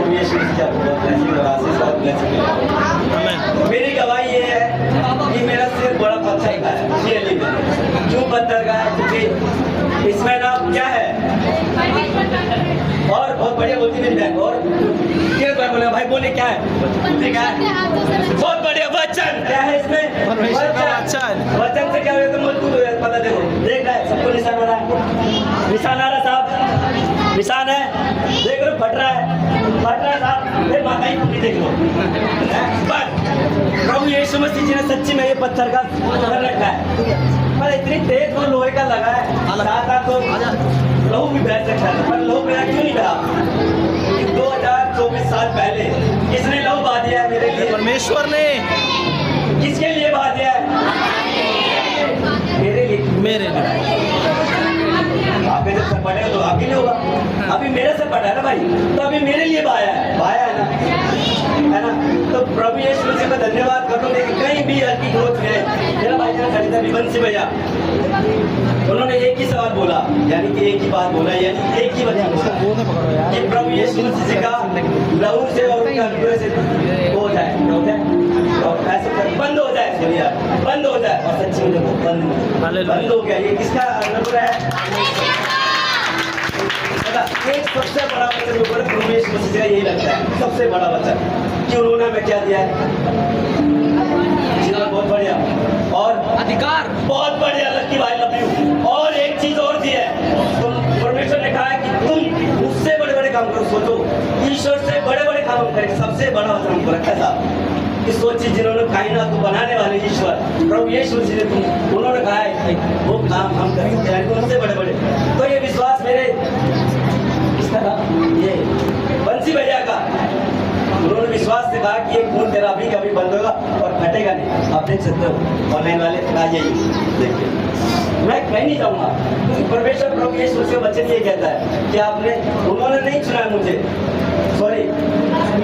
प्रभु यीशु मसीह आपको बहुत ब्लेसिंग और आशीष और ब्लेसिंग मिले। मेरी गवाही ये है कि मेरा सिर बड़ा पत्थर का है, रियली में क्यों पत्थर का है, क्योंकि इसमें ना क्या है और बहुत बढ़िया बोलती मेरी बहन। और क्या बोले भाई, बोले क्या है, बहुत बढ़िया वचन क्या है इसमें, वचन से क्या हो तो मजबूत हो जाए। पता देखो, देख रहा है सबको निशान आ रहा है, निशान आ रहा साहब, निशान है, देख लो फट रहा है साहब, फिर माता ही पूरी देख लो। बस प्रभु यीशु मसीह जी ने सच्ची में ये पत्थर का पत्थर रखा है, पर इतनी तेज वो लोहे का लगा है, साथ तो लहू भी बह सकता है, पर लहू मेरा क्यों नहीं बहा? 2024 साल पहले किसने लहू बहा दिया है मेरे लिए? परमेश्वर ने। किसके लिए बहा दिया है? मेरे लिए। मेरे लिए। आपके जब से पढ़े तो आपके लिए होगा, अभी मेरे से पढ़ा है ना भाई, तो अभी मेरे लिए बहाया है ना। तो प्रभु यीशु मसीह का धन्यवाद कर दो। लेकिन कहीं भी हल्की ग्रोथ में मेरा भाई जान खरीदा विवंशी भैया, उन्होंने एक ही सवाल बोला, यानी कि एक ही बात बोला, यानी एक ही वचन बोला कि प्रभु यीशु मसीह जी का लहू से और उनका अनुग्रह से हो जाए, और ऐसे बंद हो जाए, बोलिए बंद हो जाए। और सच्ची में देखो बंद हो गया। ये किसका अनुग्रह है? एक सबसे बड़ा वचन ऊपर प्रभु यीशु मसीह जी का यही लगता है, सबसे बड़ा वचन कि उन्होंने हमें क्या दिया है? बहुत बढ़िया और अधिकार, बहुत बढ़िया लकी भाई, लव यू। और एक चीज और दी है, तुम परमेश्वर ने कहा है कि तुम उससे बड़े बड़े काम करो। सोचो, ईश्वर से बड़े बड़े काम करें, सबसे बड़ा वचन हमको रखा था कि सोचिए, जिन्होंने कायनात को बनाने वाले ईश्वर प्रभु यीशु मसीह ने उन्होंने कहा है कि वो काम हम कर सकते हैं उनसे बड़े बड़े। तो ये विश्वास मेरे इस तरह ये बंसी भैया का, उन्होंने विश्वास से कहा कि ये खून तेरा अभी कभी बंद होगा और फटेगा नहीं। आप देख सकते हो ऑनलाइन वाले आ जाइए, देखिए। मैं कहीं नहीं जाऊँगा, क्योंकि परमेश्वर प्रभु यीशु मसीह का वचन ये कहता है कि आपने, उन्होंने नहीं चुना मुझे, सॉरी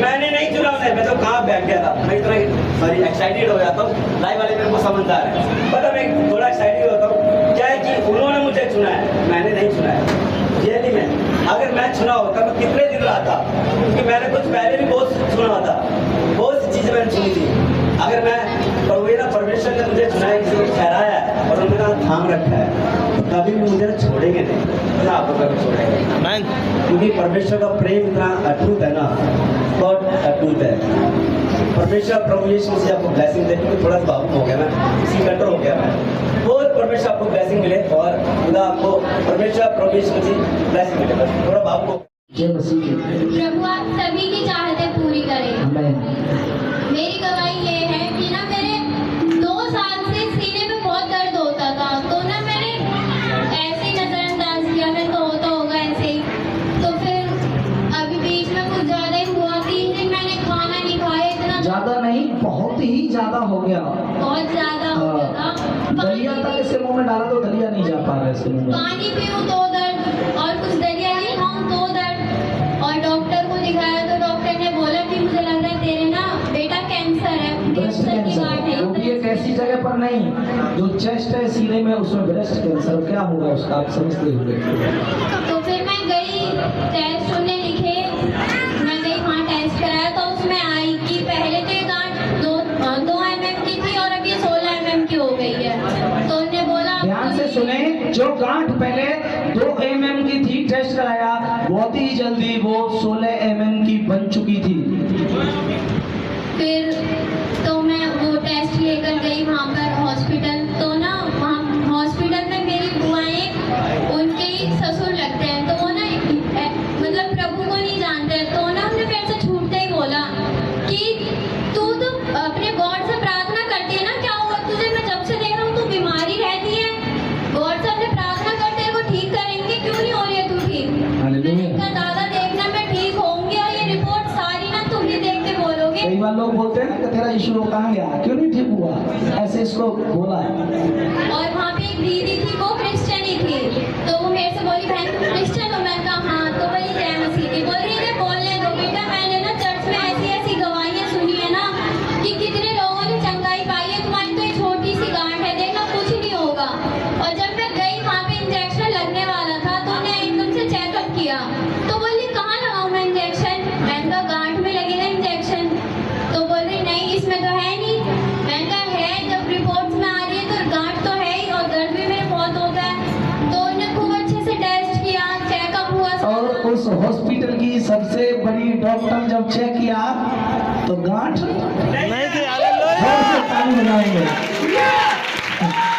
मैंने नहीं चुना उन्हें, मैं तो कहाँ बैठ गया था। मैं इतना सॉरी एक्साइटेड हो जाता हूँ, लाइव वाले मेरे को समझदार है, पता मैं थोड़ा एक्साइटेड होता हूँ। क्या है कि उन्होंने मुझे चुना है, मैंने नहीं चुना है। रियली में अगर मैं चुना होता मैं कितने दिन रहा था, क्योंकि मैंने कुछ पहले भी बहुत चुना था, बहुत सी चीज़ें मैंने चुनी थी। अगर मैं परमेश्वर ने मुझे चुना है, किसी को ठहराया है और उन्होंने थाम रखा है, तो कभी भी मुझे छोड़ेंगे नहीं, ना आपको कभी छोड़ेंगे, क्योंकि परमेश्वर का प्रेम इतना अटूट है ना, बहुत अटूट है। परमेश्वर प्रभु यीशु मसीह आपको ब्लेसिंग दे, क्योंकि थोड़ा सा भावुक हो गया मैं, इसी कंट्रोल हो गया मैं। बहुत परमेश्वर आपको ब्लेसिंग मिले और खुदा आपको परमेश्वर प्रभु यीशु मसीह ब्लेसिंग मिले। बस थोड़ा भावुक हो। जय मसीह। प्रभु आप सभी की चाहतें पूरी करें। मेरी गवाही ये है कि ना मेरे 2 साल से सीने में बहुत दर्द होता था, तो ना मैंने ऐसे ही नजरअंदाज किया, मैं तो होता होगा ऐसे ही। तो फिर अभी बीच में कुछ ज्यादा ही हुआ, 3 दिन मैंने खाना नहीं खाया, इतना ज्यादा नहीं, बहुत ही ज्यादा हो गया, बहुत ज्यादा हो गया था। दलिया तक इसे मुंह में डाला तो दलिया नहीं जा पा रहा है, पानी पीऊँ तो दर्द, और कुछ दलिया नहीं खाऊं तो दर्द। और डॉक्टर को दिखाया तो डॉक्टर ने बोला कि मुझे लग रहा है तेरे ना बेटा कैंसर है, ब्रेस्ट कैंसर, क्योंकि एक ऐसी जगह पर नहीं जो चेस्ट है सीने में, उसमें ब्रेस्ट कैंसर क्या होगा उसका आप समझते होंगे। तो फिर मैं गई, टेस्ट उन्हें लिखे, मैं गई वहाँ टेस्ट कराया तो उसमें आई कि पहले तो ये गांठ 2 mm की थी और अब ये 16 mm की हो गई है। तो उन्होंने बोला, ध्यान से सुने, जो गांठ पहले 2 mm की थी, टेस्ट कराया बहुत ही जल्दी वो 16 mm की बन चुकी थी। फिर तो मैं वो टेस्ट लेकर गई वहाँ पर हॉस्पिटल, तो ना वहाँ हॉस्पिटल में मेरी बुआएं उनके ही ससुर लगते हैं, तो वो ना मतलब प्रभु को नहीं जानते, तो ना उन्होंने मेरे से छूटते ही बोला कि तू तो अपने गॉड से प्रार्थना करती है ना, क्या हुआ तुझे, मैं जब से देख रहा हूँ तू बीमारी रहती है, गॉड से अपने प्रार्थना करते वो ठीक करेंगे, क्यों नहीं हो रही है तू ठीक? मैंने कहा दादा देखना मैं ठीक होंगी और ये रिपोर्ट सारी ना तुम ही देख के बोलोगे। कई बार लोग बोलते हैं ना कि तेरा यीशु कहाँ गया, क्यों नहीं ठीक हुआ, ऐसे इसको बोला है। और वहाँ पे एक दीदी थी, वो क्रिश्चियन ही थी, तो वो मेरे से बोली बहन तुम क्रिश्चियन हो? मैं कहा हाँ, तो बोली जय मसीह की। बोल रही है बोलने दो बेटा, मैंने ना चर्च में ऐसी ऐसी गवाहियाँ सुनी है ना कि कितने लोगों ने चंगाई पाई है, तुम्हारी तो एक छोटी सी गांठ है, देखना कुछ नहीं होगा। और जब मैं गई वहाँ पे इंजेक्शन लगने वाला था तो उन्हें एकदम से चेकअप किया, तो बोली कहाँ लगाऊँ मैं इंजेक्शन? मैं कहा बड़ी डॉक्टर जब चेक किया तो गांठ नहीं थी। जोर से ताली बजाएंगे।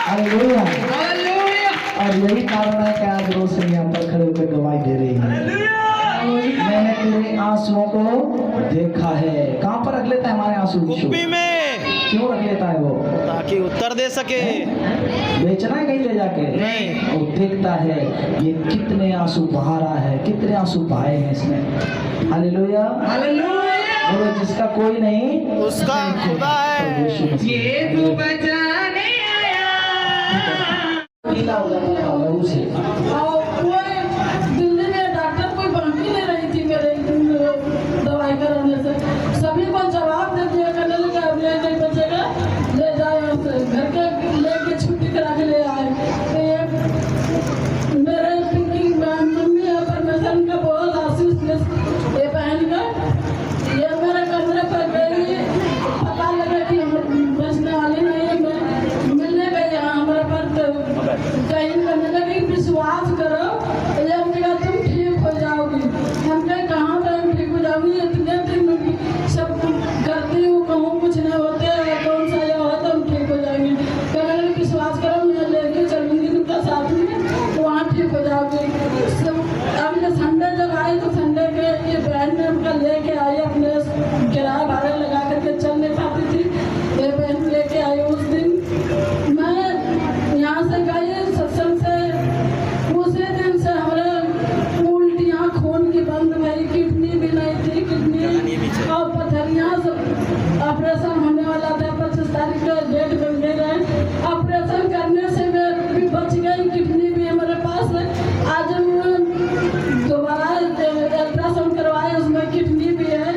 हालेलुया। और यही कारण है कि आज रोशनी यहाँ पर खड़े होकर गवाही दे रही है। मैंने तेरे आंसुओं को देखा है। कहाँ पर रख लेता है हमारे आंसू? कुप्पी में। क्यों रख लेता है वो? ताकि उत्तर दे सके। बेचना है कहीं ले जाके? नहीं। वो देखता है ये कितने आंसू बहा रहा है, कितने आंसू बहाए हैं इसने। हालेलुया। बोलो जिसका कोई नहीं उसका खुदा है। ये तू बचाने आया। गीला हो जाता था लहू से। दिल्ली में डॉक्टर कोई बाकी नहीं रही थी मेरे दवाई कराने से। सभी को जवाब दे दिया करने लगा अब ये नहीं बचेगा, ले जाए घर के लेके छुट्टी करा के ले आए। तो ये मेरे मम्मी और परमेश्वर का बहुत आशीष ये बहन का ये मेरे कमरे पर गई, पता लगा कि हम बचने वाली नहीं है। मैं मिलने गई हमारे पर कहीं करने लगी विश्वास करो ये हमने कहा तुम ठीक हो जाओगी। हम कहीं कहाँ पर हम ठीक हो जाऊंगी, इतने दिन सब करती हूँ कहूँ कुछ नहीं होते कौन सा या हो तो हम ठीक हो जाएंगे। कहने लगी विश्वास करो मैं लेके चलूंगी उनका साथ में तो वहाँ ठीक हो जाओगी। अब ये संडे जब आए तो संडे के ये बहन ने उनका लेके आई, अपने किराया भाड़ा लगा करके चल नहीं पाती थी, ये बहन लेके आई। उस दिन मैं यहाँ से गई सत्संग से, उसी दिन से हमारे उल्टियाँ खून की बंद भई, किडनी भी नहीं थी, किडनी और पथरियाँ सब ऑपरेशन होने वाला था। 25 तारीख का डेट बन गई है। ऑपरेशन करने से मैं भी बच गई, किडनी भी हमारे पास है। आज हम दोबारा अल्ट्रासाउंड करवाए, उसमें किडनी भी है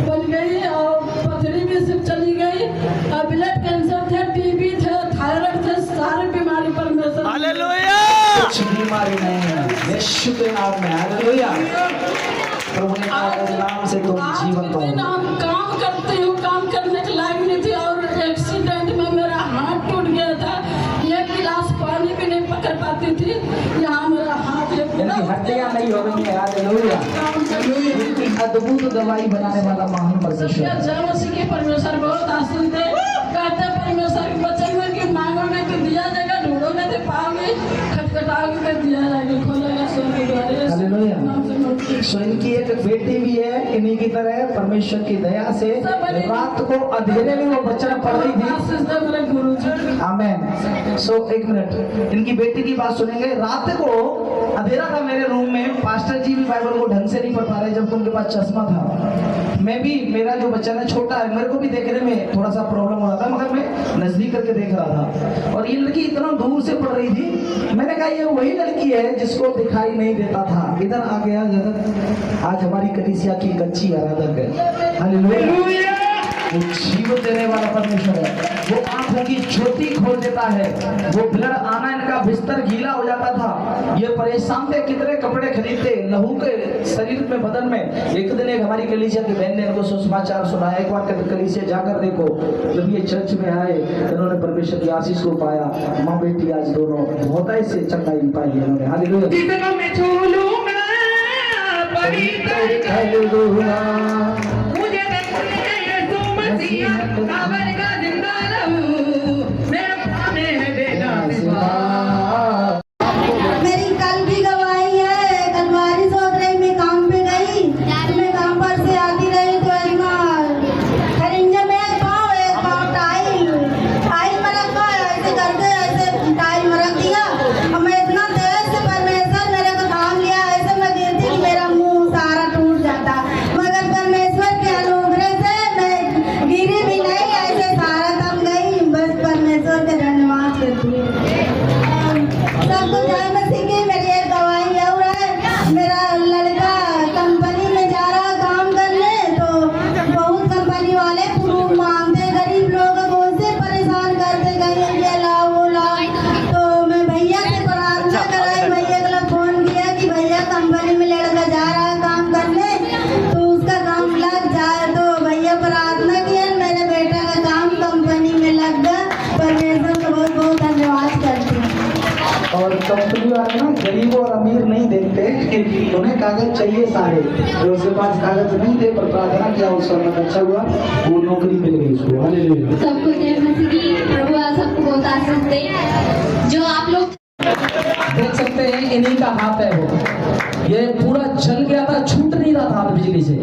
बन गई और पथरी भी सिर्फ चली गई और ब्लड कैंसर थे, टीबी थे, थायराइड थे, सारी बीमारी पर मैं सब हालेलुया। कुछ बीमारी नहीं है यीशु के नाम में। हालेलुया। प्रभु ने कहा इस नाम से तुम जीवन पाओगे। हम काम करते हो, काम करने के लायक नहीं थी और एक्सीडेंट में मेरा हाथ टूट गया था। एक गिलास पानी भी नहीं पकड़ पाती थी, यहाँ मेरा हाथ इनकी हड्डियां नहीं हो गई है। हालेलुया। इनकी अद्भुत दवाई बनाने वाला महान परमेश्वर है। जय मसीह के परमेश्वर बहुत आशीष दे। कहते परमेश्वर के वचन में कि मांगोगे तो दिया जाएगा, ढूंढोगे तो पाओगे, खटखटाओगे तो दिया जाएगा, खोलेगा स्वर्ग के द्वार। हालेलुया। सो इनकी एक बेटी भी है, इन्हीं की तरह परमेश्वर की दया से रात को अंधेरे में वो वचन पढ़ रही थी। आशीष दे मेरे गुरु जी। आमेन। सो एक मिनट इनकी बेटी की बात सुनेंगे। रात को अंधेरा था मेरे रूम में, पास्टर जी भी बाइबल को ढंग से नहीं पढ़ पा रहे जबकि उनके पास चश्मा था। मैं भी, मेरा जो बच्चा है छोटा है, मेरे को भी देखने में थोड़ा सा प्रॉब्लम हो रहा था, मगर मैं नजदीक करके देख रहा था और ये लड़की इतना दूर से पढ़ रही थी। मैंने कहा ये वही लड़की है जिसको दिखाई नहीं देता था। इधर आ गया जगत, आज हमारी कलीसिया की एक अच्छी आराधक है। हालेलुया। वो जीवन देने वाला परमेश्वर है। वो आंखों की ज्योति खोल देता है। वो ब्लड आना, इनका बिस्तर गीला हो जाता था, ये परेशान थे, कितने कपड़े खरीदते लहू के शरीर में, बदन में। एक दिन एक हमारी कलीसिया की बहन ने इनको सुसमाचार सुनाया, एक बार कलीसिया जाकर देखो। जब ये चर्च में आए इन्होंने परमेश्वर की आशीष को पाया। माँ बेटी आज दोनों बहुत ऐसे चंगाई पाई है इन्होंने। हालेलुया। मेरी कल की गवाही है। कल बारिश हो रही, मैं काम पे गई, मैं काम पर से आती रही तो खरिंजे में एक पाँव टाइल में रखा, ऐसे करके ऐसे टाइल में रख दिया और मैं इतना तेज से परमेश्वर मेरे को थाम लिया, ऐसे मैं गिरती कि मेरा मुंह सारा टूट जाता, मगर परमेश्वर के अनुग्रह से मैं गिरी भी नहीं, ऐसे चाहिए सारे, तो उसके पास कागज नहीं थे पर प्रार्थना किया उस समय अच्छा हुआ, वो नौकरी मिल गई उसको। हालेलुया। सबको जय मसीह की। प्रभु आप सबको बहुत आशीष दे। जो आप लोग देख सकते हैं इन्हीं का हाथ है, वो ये पूरा जल गया था, छूट नहीं रहा था हाथ बिजली से।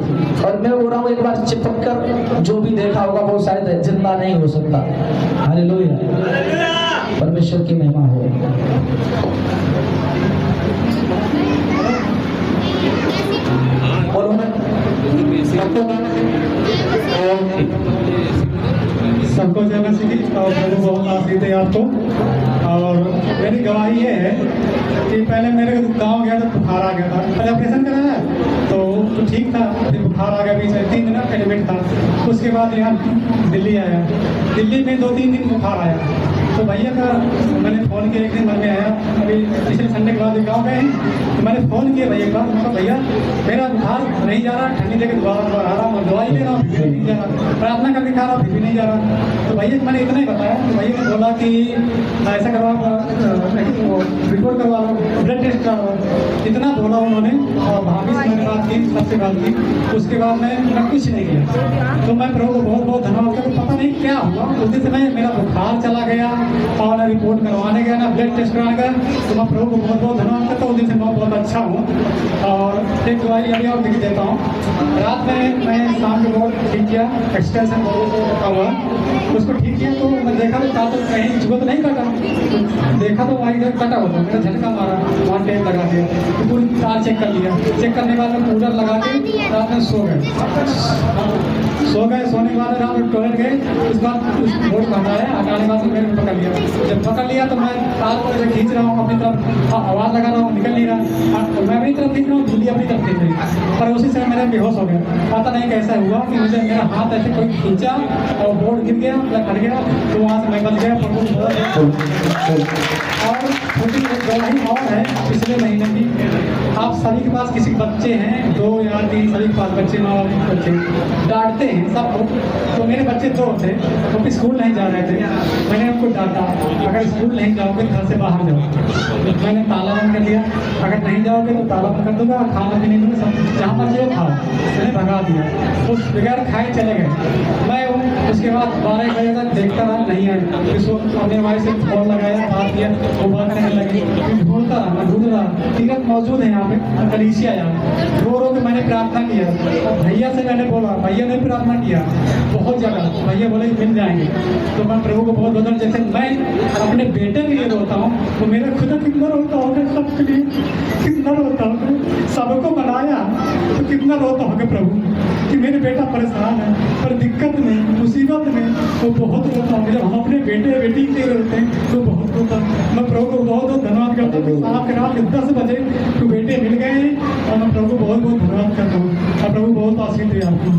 और मैं बोल रहा हूँ एक बार चिपक कर जो भी देखा होगा वो शायद जिंदा नहीं हो सकता। हालेलुया, परमेश्वर की महिमा हो। बोलो सबको जय मसीह की और प्रभु बहुत आशीष दे आपको। और मेरी गवाही ये है कि पहले मेरे गांव गया तो बुखार आ गया था, पहले ऑपरेशन कराया तो ठीक था, फिर बुखार आ गया, बीच में 3 दिन एडमिट था। उसके बाद यहाँ दिल्ली आया, दिल्ली में 2-3 दिन बुखार आया, तो भैया का मैंने फ़ोन किया, एक दिन मन में आया, अभी पिछले संडे के बाद गाँव गए हैं, तो मैंने फ़ोन किया भैया का, मैं कहा भैया मेरा बुखार नहीं जा रहा, ठंडी लेके दोबारा आ रहा हूँ, दवाई ले रहा हूँ फिर भी नहीं जा रहा, प्रार्थना करके खा रहा हूँ फिर भी नहीं जा रहा। तो भैया को मैंने इतना ही बताया, तो भैया ने बोला कि ऐसा करवा रिपोर्ट करवा लो, ब्लड टेस्ट करवा लो, इतना बोला उन्होंने। और भाभी से मैंने बात की, सबसे बात की, उसके बाद मैं कुछ नहीं किया। तो मैं प्रभु को बहुत बहुत धन्यवाद करता, पता नहीं क्या हुआ उस दिन से मैं मेरा बुखार चला गया और ना रिपोर्ट करवाने गया ना ब्लड टेस्ट कराने गया। तो मैं प्रभु को बहुत बहुत धन्यवाद करता हूँ, उस दिन से मैं बहुत अच्छा हूँ। और एक दवाई अभी और लिख देता हूँ। रात में मैं शाम को बहुत ठीक किया, एक्सटेंशन बहुत रखा हुआ, उसको ठीक किया तो मैं देखा तो था तो कहीं जुआ तो नहीं काटा, देखा तो वहाँ इधर कटा होता, मेरा झटका मारा, वहाँ टेप लगा के तो पूरी तार चेक कर लिया, चेक करने के बाद में कूलर लगा के रात में सो गए। सोने के बाद रात में टॉयलेट गए, उसके बाद उस बोर्ड को हटाने के बाद मेरे को पकड़ लिया। जब पकड़ लिया तो मैं तार को ऐसे खींच रहा हूँ, अपनी तरफ आवाज़ लगा रहा हूँ, निकल नहीं रहा, तो मैं अपनी तरफ खींच रहा हूँ, दिल्ली अपनी तरफ खींच रही, पर उसी समय मेरा बेहोश हो गया। पता नहीं कैसा हुआ कि मुझे मेरा हाथ ऐसे कोई खींचा और बोर्ड गिर गया या फट गया, तो वहाँ से मैं बच गया। और छोटी एक गवाही और है पिछले महीने की, आप सभी के पास किसी बच्चे हैं, 2 या 3 सभी के पास बच्चे, माँ बाप के बच्चे डांटते हैं सबको। तो मेरे बच्चे 2 थे, वो स्कूल नहीं जा रहे थे, मैंने उनको डांटा, अगर स्कूल नहीं जाओगे घर से बाहर जाओ। मैंने ताला बंद कर दिया, अगर नहीं जाओगे तो ताला बंद कर दूंगा, खाना पीने दूंगा, सब जहाँ पर जो खाओ, मैंने भगा दिया। उस बगैर खाए चले गए। मैं उसके बाद 12 बजे तक देखता रहा, नहीं आए, फिर अपने भाई से फोन लगाया, बात किया, वो बात करने लगे, फिर ढूंढता रहा, मैं ढूंढ रहा, तीरथ मौजूद है यहाँ पे, कलीसिया यहाँ रो रो के मैंने प्रार्थना किया। और भैया से मैंने बोला, भैया ने प्रार्थना किया बहुत जगह, भैया बोले मिल जाएंगे। तो मैं प्रभु को बहुत बहुत, जैसे मैं अपने बेटे के लिए रोता हूँ तो मेरा खुद कितना रोता होगा, सबके लिए कितना रोता होगा, सबको बनाया तो कितना रोता होगा प्रभु कि मेरे बेटा परेशान है, पर दिक्कत में, मुसीबत में वो बहुत रोता होगा। जब हम अपने बेटे बेटी के रोते हैं तो बहुत रोता। मैं प्रभु को बहुत बहुत धन्यवाद करता हूँ। साहब के रात के 10 बजे तो बेटे मिल गए हैं और मैं प्रभु को बहुत बहुत धन्यवाद करता हूँ। और प्रभु बहुत आशीष दे आपको।